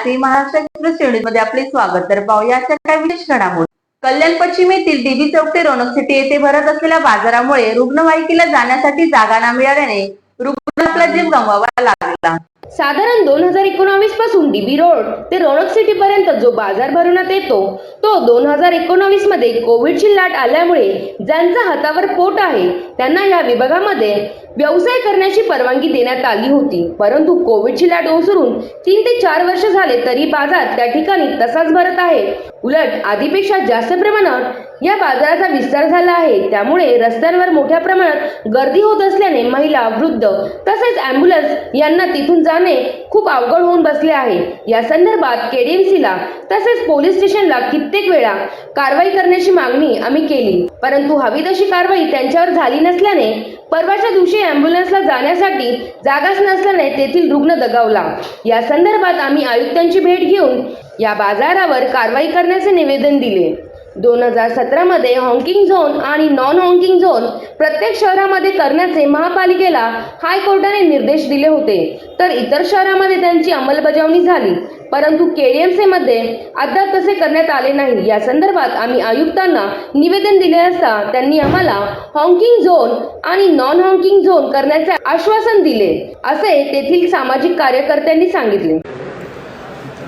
आजही महाराष्ट्र एक्सप्रेस श्रेणीमध्ये आपले स्वागत। तर पाहूया आजच्या काही विशेष घडामोडी। कल्याण पश्चिम येथील डीबी चौक ते रोनक सिटी येथे भरत असलेल्या बाजारामुळे रुग्णवाहिकेला जाण्यासाठी जागा न मिळाल्याने रुग्ण आपला जीव गमवावा लागला। साधारण 2019 पासून डीबी रोड ते रोनक सिटी पर्यंत जो बाजार भरवण्यात येतो तो 2019 मध्ये कोविडची लाट आल्यामुळे ज्यांचा हातावर पोट आहे त्यांना या विभागामध्ये व्यवसाय करण्याची परवानगी देण्यात आली होती। परंतु कोविडची लाट ओसरून 3 ते 4 वर्ष झाले तरी बाजार त्या ठिकाणी तसाच भरत आहे। उलट आधीपेक्षा जास्त प्रमाणात या बाजाराचा विस्तार झाला आहे। त्यामुळे रस्त्यांवर मोठ्या प्रमाणात गर्दी होत असल्याने महिला, वृद्ध तसेच ॲम्ब्युलन्स यांना तिथून जाणे खूप अवघड होऊन बसले आहे। या संदर्भात केडीएमसीला तसेच पोलीस स्टेशनला कित्येक वेळा कारवाई करण्याची मागणी आम्ही केली, परंतु हवी तशी कारवाई त्यांच्यावर झाली नसल्याने परवाच्या दिवशी ॲम्ब्युलन्सला जाण्यासाठी जागाच नसल्याने तेथील रुग्ण दगावला। या संदर्भात आम्ही आयुक्तांची भेट घेऊन या बाजारावर कारवाई करण्याचे निवेदन दिले। 2017 मध्ये हॉकिंग झोन आणि नॉन हॉकिंग झोन प्रत्येक शहरामध्ये करण्याचे महापालिकेला हायकोर्टाने निर्देश दिले होते, तर इतर शहरामध्ये त्यांची अंमलबजावणी झाली, परंतु केडीएमसी मध्ये अद्याप तसे करण्यात आले नाही। या संदर्भात आम्ही आयुक्तांना निवेदन दिले असता त्यांनी आम्हाला हॉकिंग झोन आणि नॉन हॉकिंग झोन करण्याचे आश्वासन दिले, असे तेथील सामाजिक कार्यकर्त्यांनी सांगितले।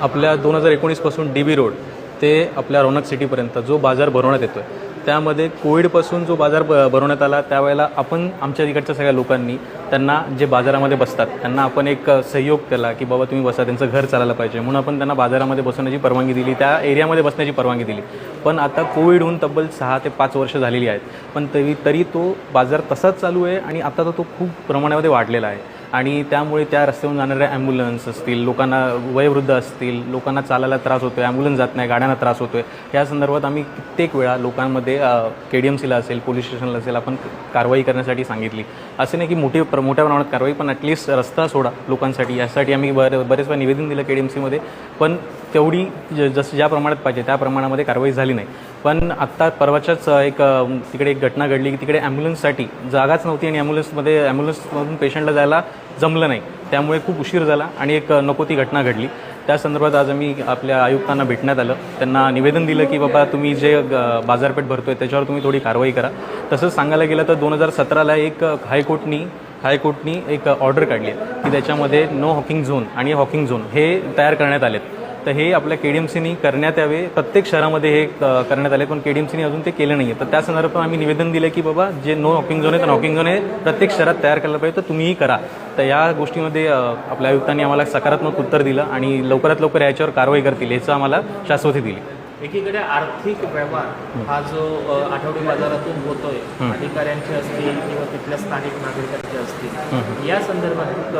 आपल्या 2019 पासून डीबी रोड ते आपल्या रोनक सिटीपर्यंत जो बाजार भरवण्यात येतो आहे त्यामध्ये कोविडपासून जो बाजार भरवण्यात आला त्यावेळेला आपण आमच्या तिकडच्या सगळ्या लोकांनी त्यांना जे बाजारामध्ये बसतात त्यांना आपण एक सहयोग केला की बाबा तुम्ही बसा, त्यांचं घर चालायला पाहिजे म्हणून आपण त्यांना बाजारामध्ये बसवण्याची परवानगी दिली, त्या एरियामध्ये बसण्याची परवानगी दिली। पण आता कोविड होऊन तब्बल 6 ते 5 वर्ष झालेली आहेत, पण तरी तो बाजार तसाच चालू आहे आणि आता तो खूप प्रमाणामध्ये वाढलेला आहे। आणि त्यामुळे त्या रस्त्यावरून जाणाऱ्या ॲम्ब्युलन्स असतील, लोकांना वयोवृद्ध असतील, लोकांना चालायला त्रास होतो आहे, ॲम्ब्युलन्स जात नाही, गाड्यांना त्रास होतो आहे। या संदर्भात आम्ही कित्येक वेळा लोकांमध्ये केडीएमसीला असेल, पोलीस स्टेशनला असेल आपण कारवाई करण्यासाठी सांगितली। असे नाही की मोठ्या प्रमाणात कारवाई, पण ॲटलिस्ट रस्ता सोडा लोकांसाठी, यासाठी आम्ही बरेच वेळा निवेदन दिलं केडीएमसीमध्ये, पण तेवढी ज्या प्रमाणात पाहिजे त्या प्रमाणामध्ये कारवाई झाली नाही। पण आत्ता परवाच्याच तिकडे एक घटना घडली की तिकडे ॲम्ब्युलन्ससाठी जागाच नव्हती आणि ॲम्ब्युलन्समधून पेशंटला जायला जमलं नाही, त्यामुळे खूप उशीर झाला आणि एक नको ती घटना घडली। त्या संदर्भात आज आम्ही आपल्या आयुक्तांना भेटण्यात आलं, त्यांना निवेदन दिलं की बाबा तुम्ही जे बाजारपेठ भरतोय त्याच्यावर तुम्ही थोडी कारवाई करा। तसंच सांगायला गेलं तर 2017ला एक हायकोर्टनी एक ऑर्डर काढली की त्याच्यामध्ये नो हॉकिंग झोन आणि हॉकिंग झोन हे तयार करण्यात आलेत, तर हे आपल्या केडीएमसीनी करण्यात यावे। प्रत्येक शहरामध्ये हे करण्यात आले, पण केडीएमसीनी अजून ते केलं नाही आहे। तर त्या संदर्भात आम्ही निवेदन दिलं की बाबा जे नो हॉकिंग झोन आहे तर हॉकिंग झोन हे प्रत्येक शहरात तयार करायला पाहिजे, तर तुम्हीही करा। तर या गोष्टीमध्ये आपल्या आयुक्तांनी आम्हाला सकारात्मक उत्तर दिलं आणि लवकरात लवकर याच्यावर कारवाई करतील याचं आम्हाला शाश्वती दिली। एकीकडे आर्थिक व्यवहार हा जो आठवडी बाजारातून होतोय, अधिकाऱ्यांचे असतील किंवा तिथल्या स्थानिक नागरिकांचे असतील, या संदर्भात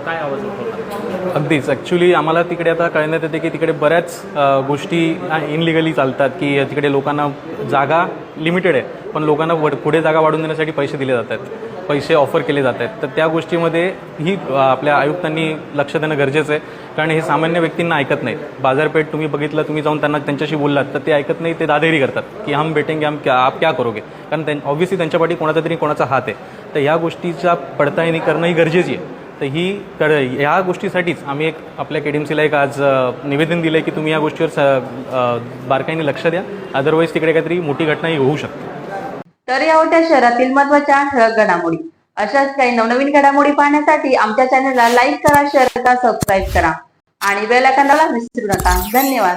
काय आवाज उठवला? अगदीच ॲक्च्युली आम्हाला तिकडे आता कळण्यात येते की तिकडे बऱ्याच गोष्टी इनलिगली चालतात, की तिकडे लोकांना जागा लिमिटेड आहे पण लोकांना पुढे जागा वाढवून देण्यासाठी पैसे दिले जातात, पैसे ऑफर केले जात आहेत। तर त्या गोष्टीमध्ये ही आपल्या आयुक्तांनी लक्ष देणं गरजेचं आहे, कारण हे सामान्य व्यक्तींना ऐकत नाहीत। बाजारपेठ तुम्ही बघितलं, तुम्ही जाऊन त्यांच्याशी बोललात तर ते ऐकत नाही, ते दादागिरी करतात की हम बेटेंगे, आप क्या करोगे, कारण ऑब्व्हियसली त्यांच्यापाठी कोणाचा तरी कोणाचा हात आहे। तर ह्या गोष्टीचा पडताळणी करणं ही गरजेची आहे। तर ह्या गोष्टीसाठीच आम्ही एक आपल्या केडीएमसीला एक आज निवेदन दिलं आहे की तुम्ही या गोष्टीवर बारकाईने लक्ष द्या, अदरवाईज तिकडे काहीतरी मोठी घटनाही होऊ शकते। तर या होत्या शहरातील महत्त्वाच्या ठळक घडामोडी। अशाच काही नवनवीन घडामोडी पाहण्यासाठी आमच्या चॅनलला लाईक करा, शेअर करा, सबस्क्राईब करा आणि बेल आयकॉनला विसरू नका। धन्यवाद।